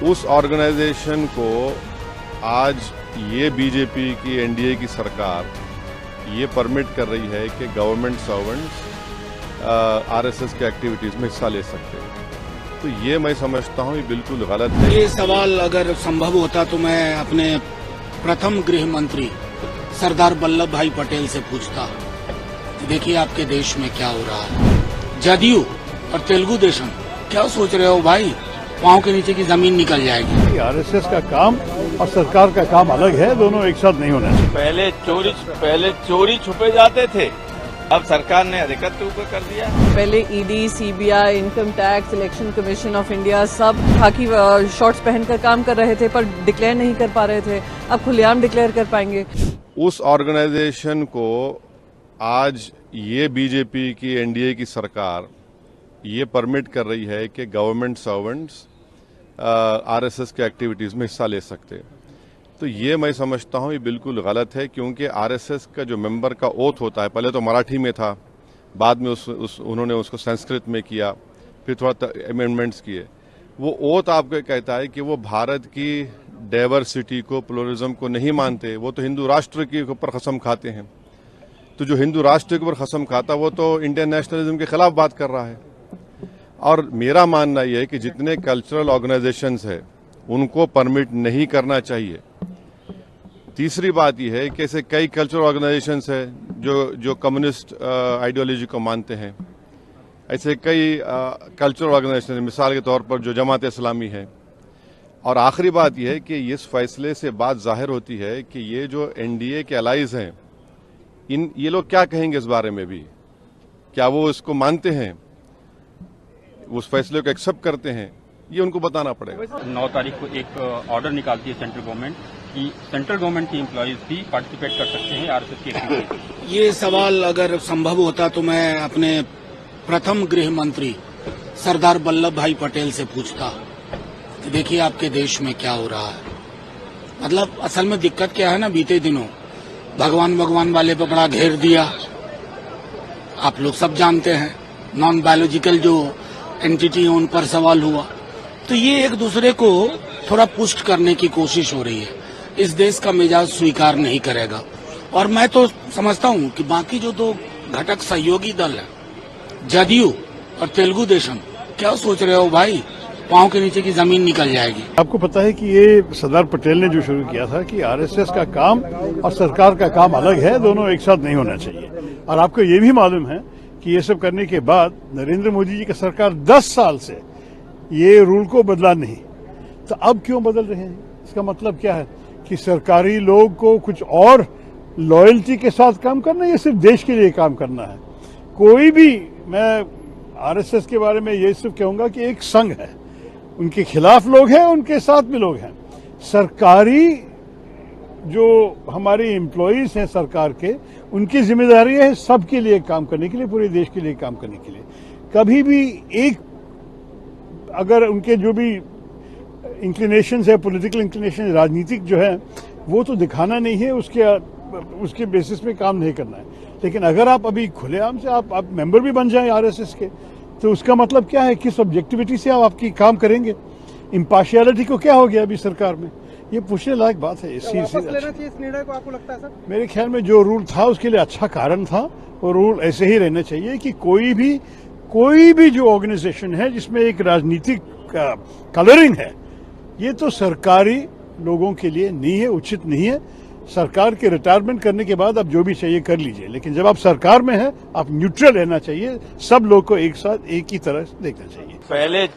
उस ऑर्गेनाइजेशन को आज ये बीजेपी की एनडीए की सरकार ये परमिट कर रही है कि गवर्नमेंट सर्वेंट्स आरएसएस के एक्टिविटीज में हिस्सा ले सकते हैं। तो ये मैं समझता हूँ ये बिल्कुल गलत है। ये सवाल अगर संभव होता तो मैं अपने प्रथम गृह मंत्री सरदार वल्लभ भाई पटेल से पूछता कि देखिए आपके देश में क्या हो रहा है। जदयू और तेलुगु देशम क्या सोच रहे हो भाई, पांव के नीचे की जमीन निकल जाएगी। आरएसएस का काम और सरकार का काम अलग है, दोनों एक साथ नहीं होना चाहिए। पहले चोरी छुपे जाते थे, अब सरकार ने अधिकृत रूप में कर दिया। पहले ED, CBI, income tax, election commission of India सब खाकी शॉर्ट्स पहनकर काम कर रहे थे पर डिक्लेयर नहीं कर पा रहे थे। अब खुलेआम डिक्लेयर कर पाएंगे। उस ऑर्गेनाइजेशन को आज ये बीजेपी की एनडीए की सरकार ये परमिट कर रही है कि गवर्नमेंट सर्वेंट्स आरएसएस के एक्टिविटीज में हिस्सा ले सकते हैं। तो ये मैं समझता हूँ ये बिल्कुल गलत है, क्योंकि आरएसएस का जो मेंबर का ओथ होता है, पहले तो मराठी में था, बाद में उन्होंने उसको संस्कृत में किया, फिर थोड़ा अमेंडमेंट्स किए। वो ओथ आपको कहता है कि वो भारत की डाइवर्सिटी को, प्लुरलिज्म को नहीं मानते। वो तो हिंदू राष्ट्र के ऊपर कसम खाते हैं। तो जो हिंदू राष्ट्र के ऊपर कसम खाता वो तो इंडियन नेशनलिज्म के खिलाफ बात कर रहा है। और मेरा मानना यह है कि जितने कल्चरल ऑर्गेनाइजेशंस है उनको परमिट नहीं करना चाहिए। तीसरी बात यह है कि ऐसे कई कल्चरल ऑर्गेनाइजेशंस है जो कम्युनिस्ट आइडियोलॉजी को मानते हैं। ऐसे कई कल्चरल ऑर्गेनाइजेशन, मिसाल के तौर पर जो जमात इस्लामी है। और आखिरी बात यह है कि इस फैसले से बात जाहिर होती है कि ये जो एनडीए के अलाइज हैं, ये लोग क्या कहेंगे इस बारे में भी, क्या वो इसको मानते हैं, उस फैसले को एक्सेप्ट करते हैं, ये उनको बताना पड़ेगा। 9 तारीख को एक ऑर्डर निकालती है सेंट्रल गवर्नमेंट कि सेंट्रल गवर्नमेंट के एम्प्लॉयज भी पार्टिसिपेट कर सकते हैं आरएसएस की एक्टिविटी। ये सवाल अगर संभव होता तो मैं अपने प्रथम गृह मंत्री सरदार वल्लभ भाई पटेल से पूछता कि देखिए आपके देश में क्या हो रहा है। मतलब असल में दिक्कत क्या है ना, बीते दिनों भगवान वाले पे बड़ा घेर दिया, आप लोग सब जानते हैं। नॉन बायोलॉजिकल जो एंटिटी है उन पर सवाल हुआ। तो ये एक दूसरे को थोड़ा पुष्ट करने की कोशिश हो रही है। इस देश का मिजाज स्वीकार नहीं करेगा। और मैं तो समझता हूँ कि बाकी जो दो घटक सहयोगी दल है, जदयू और तेलुगु देशम, क्या सोच रहे हो भाई, पांव के नीचे की जमीन निकल जाएगी। आपको पता है कि ये सरदार पटेल ने जो शुरू किया था कि आरएसएस का काम और सरकार का काम अलग है, दोनों एक साथ नहीं होना चाहिए। और आपको ये भी मालूम है कि ये सब करने के बाद नरेंद्र मोदी जी की सरकार 10 साल से ये रूल को बदला नहीं। तो अब क्यों बदल रहे हैं? इसका मतलब क्या है कि सरकारी लोग को कुछ और लॉयल्टी के साथ काम करना है या सिर्फ देश के लिए काम करना है? कोई भी, मैं आरएसएस के बारे में ये सिर्फ कहूंगा कि एक संघ है, उनके खिलाफ लोग हैं, उनके साथ भी लोग हैं। सरकारी जो हमारे एम्प्लॉयज हैं सरकार के, उनकी जिम्मेदारी है सबके लिए काम करने के लिए, पूरे देश के लिए काम करने के लिए। कभी भी एक अगर उनके जो भी इंक्लिनेशंस है, पॉलिटिकल इंक्लिनेशन, राजनीतिक जो है, वो तो दिखाना नहीं है, उसके बेसिस में काम नहीं करना है। लेकिन अगर आप अभी खुलेआम से आप मेंबर भी बन जाएं आरएसएस के, तो उसका मतलब क्या है, किस ऑब्जेक्टिविटी से आप आपकी काम करेंगे? इम्पार्शियलिटी को क्या हो गया अभी सरकार में? ये पूछने लायक बात है। वापस लेना चाहिए इस निर्णय को, आपको लगता है सर? मेरे ख्याल में जो रूल था उसके लिए अच्छा कारण था, और रूल ऐसे ही रहना चाहिए कि कोई भी जो ऑर्गेनाइजेशन है जिसमें एक राजनीतिक कलरिंग है, ये तो सरकारी लोगों के लिए नहीं है, उचित नहीं है। सरकार के रिटायरमेंट करने के बाद आप जो भी चाहिए कर लीजिए, लेकिन जब आप सरकार में हैं आप न्यूट्रल रहना चाहिए। सब लोग को एक साथ एक ही तरह से देखना चाहिए। पहले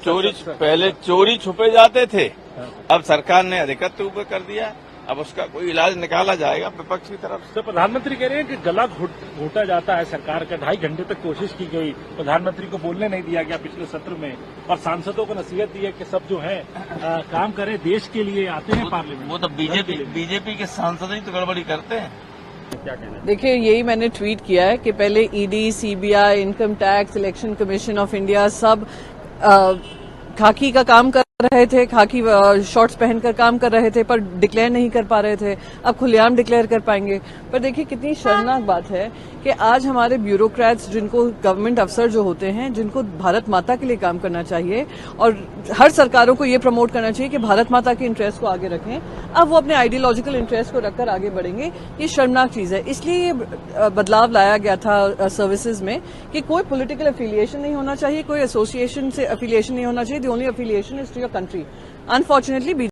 चोरी छुपे जाते थे, अब सरकार ने अधिकृत रूप में कर दिया। अब उसका कोई इलाज निकाला जाएगा विपक्ष की तरफ से। तो प्रधानमंत्री कह रहे हैं कि गला घोटा जाता है सरकार का। 2.5 घंटे तक कोशिश की गई, प्रधानमंत्री को बोलने नहीं दिया गया पिछले सत्र में, और सांसदों को नसीहत दी है कि सब जो है काम करें, देश के लिए आते हैं पार्लियामेंट। वो तो बीजेपी के सांसद ही तो गड़बड़ी करते हैं। क्या कहना है? देखिए, यही मैंने ट्वीट किया है कि पहले ED, CBI, income tax, election commission of India सब खाकी का काम कर रहे थे, खाकी शॉर्ट्स पहनकर काम कर रहे थे, पर डिक्लेयर नहीं कर पा रहे थे। अब खुलेआम डिक्लेयर कर पाएंगे। पर देखिए कितनी शर्मनाक बात है कि आज हमारे ब्यूरोक्रेट्स, जिनको गवर्नमेंट अफसर जो होते हैं, जिनको भारत माता के लिए काम करना चाहिए और हर सरकारों को ये प्रमोट करना चाहिए कि भारत माता के इंटरेस्ट को आगे रखें, अब वो अपने आइडियोलॉजिकल इंटरेस्ट को रखकर आगे बढ़ेंगे। ये शर्मनाक चीज है। इसलिए ये बदलाव लाया गया था सर्विसेज में कि कोई पॉलिटिकल एफिलिएशन नहीं होना चाहिए, कोई एसोसिएशन से एफिलिएशन नहीं होना चाहिए। The only affiliation is to your country. Unfortunately